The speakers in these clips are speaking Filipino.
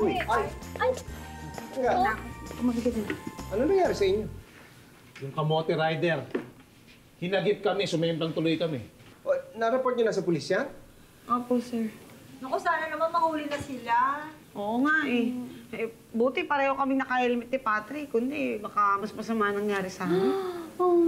Uy, ay! Teka. Ano nangyari sa inyo? Yung kamote rider. Hinagip kami, sumemblang tuloy kami. O, na-report niyo na sa pulis yan? Opo, sir. Naku, sana naman mahuli na sila. Oo nga eh. Buti pareho kaming naka-helmet ni Patrick. Kundi baka mas masama nangyari sa amin.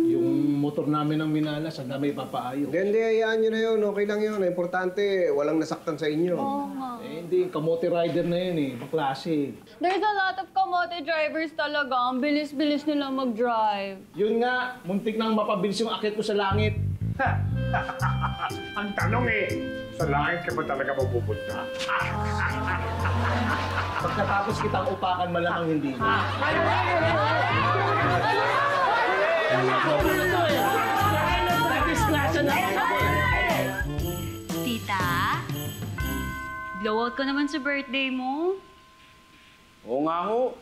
Yung motor namin ang minalas, ang dami ipapaayos. Hindi, hayaan nyo na yun. Okay lang yun. Importante, walang nasaktan sa inyo. Oo nga. Hindi, kamote rider na yun eh. Baklase. There's a lot of kamote drivers talaga. Ang bilis-bilis nila mag-drive. Yun nga, muntik nang mapabilis yung akit ko sa langit. Ang tanong eh, sa langit ka ba talaga mapupunta? Pagkatapos kitang upakan, malamang hindi na. Tita, blowout ka naman sa birthday mo. Oo nga ho.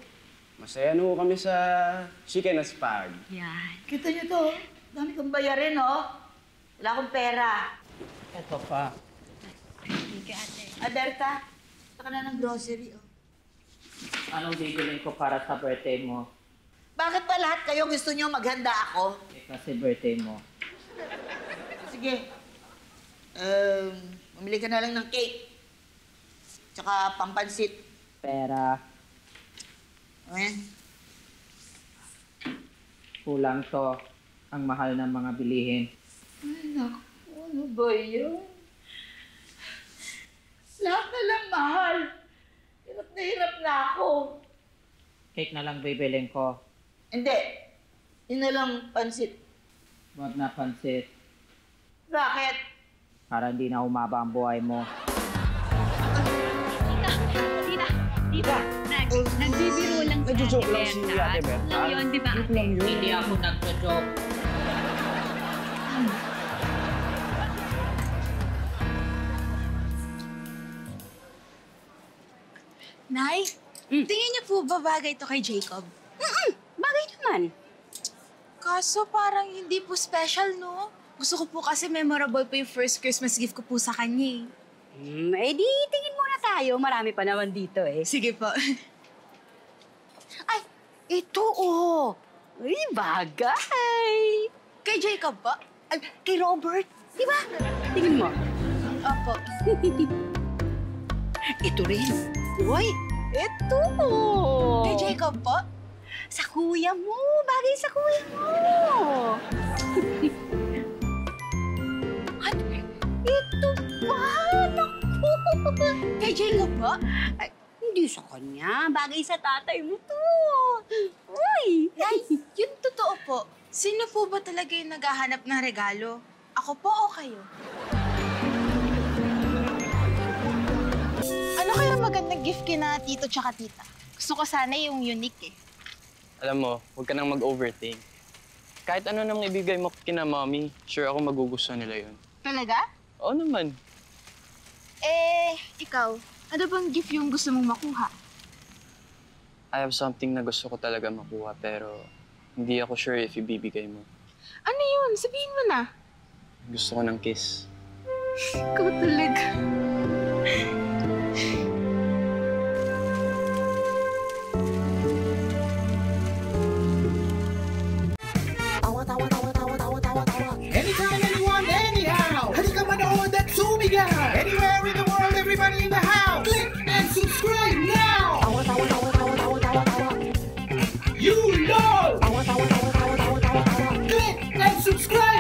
Masaya no kami sa chicken and spag. Yan. Kita niyo to, dami kong bayarin, oh. Wala akong pera. Ito pa. Thank you, ate. Berta, saka na ng grocery, oh. Anong bibilin ko para sa birthday mo? Bakit ba lahat kayo gusto niyo maghanda ako? Kasi birthday mo. Sige. Mamili ka na lang ng cake. Tsaka pampansit. Pera. Ayan. Kulang to. Ang mahal ng mga bilihin. Ay, naku. Ano ba yun? Lahat na lang mahal. Hirap na ako. Cake na lang bibilin ko. Hindi. Yun na lang pansit. Huwag na pansit. Bakit? Para hindi na humaba ang buhay mo. Tita, nagbibiro lang si Nagjo-joke lang si Ate Berta. Lang yun, di ba? Hindi ako nagjo-joke. Nay, tingin niyo po ba bagay ito kay Jacob? Bagay naman. Kaso parang hindi po special, no? Gusto ko po kasi memorable po yung first Christmas gift ko po sa kanya. Eh di, tingin muna tayo. Marami pa naman dito eh. Sige po. Ay, ito oh. Uy, bagay. Kay Jacob po? Ay, kay Robert. Di ba? Tingin mo. Opo. Ito rin. Uy, ito. Kay Jacob po? Sa kuya mo. Bagay sa kuya mo. At ito pa. Naku. Kay Jacob po? Ay, hindi sa kanya. Bagay sa tatay mo to. Uy. Nay, yun totoo po. Sino po ba talaga yung naghahanap ng regalo? Ako po o kayo? Ano kaya magandang gift kina tito tsaka tita? Gusto ko sana yung unique eh. Alam mo, huwag ka nang mag-overthink. Kahit ano nang ibigay mo kina mommy, sure ako magugustuhan nila yun. Talaga? Oo naman. Ikaw, ano bang gift yung gusto mong makuha? I have something na gusto ko talaga makuha pero hindi ako sure if ibibigay mo. Ano yun? Sabihin mo na. Gusto ko ng kiss. Ikaw talaga. Anytime, anyone, anyhow. Halika manood at sumigaw. Anywhere in the world, everybody in the house. Click and subscribe now. You know. Click and subscribe.